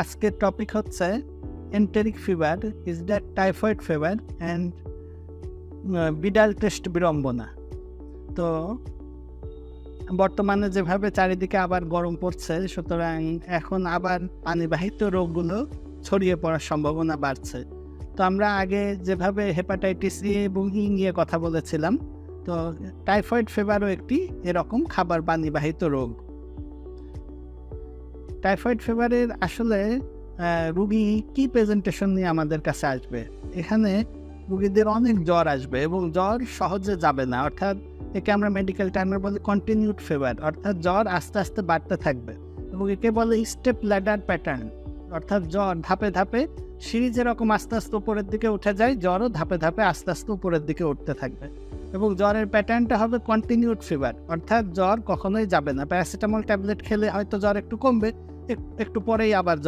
আজকের টপিক হচ্ছে enteric fever is the typhoid fever and Widal test বিড়ম্বনা। তো বর্তমানে যেভাবে চারিদিকে আবার গরম পড়ছে, সুতরাং এখন আবার পানিবাহিত রোগগুলো ছড়িয়ে পড়ার সম্ভাবনা বাড়ছে। তো আমরা আগে যেভাবে হেপাটাইটিস এ এবং ই নিয়ে কথা বলেছিলাম, তো টাইফয়েড ফিভারও একটি এরকম খাবার পানিবাহিত রোগ। টাইফয়েড ফিভারের আসলে রুগী কী প্রেজেন্টেশন নিয়ে আমাদের কাছে আসবে? এখানে রুগীদের অনেক জ্বর আসবে এবং জ্বর সহজে যাবে না, অর্থাৎ একে আমরা মেডিকেল টার্মে বলি কন্টিনিউড ফিভার, অর্থাৎ জ্বর আস্তে আস্তে বাড়তে থাকবে এবং একে বলে স্টেপ ল্যাডার প্যাটার্ন, অর্থাৎ জ্বর ধাপে ধাপে সিঁড়ি যেরকম আস্তে আস্তে উপরের দিকে উঠে যায়, জ্বরও ধাপে ধাপে আস্তে আস্তে উপরের দিকে উঠতে থাকবে এবং জ্বরের প্যাটার্নটা হবে কন্টিনিউড ফিভার, অর্থাৎ জ্বর কখনোই যাবে না। প্যারাসিটামল ট্যাবলেট খেলে হয়তো জ্বর একটু কমবে, একটু পরেই আবার জ্বর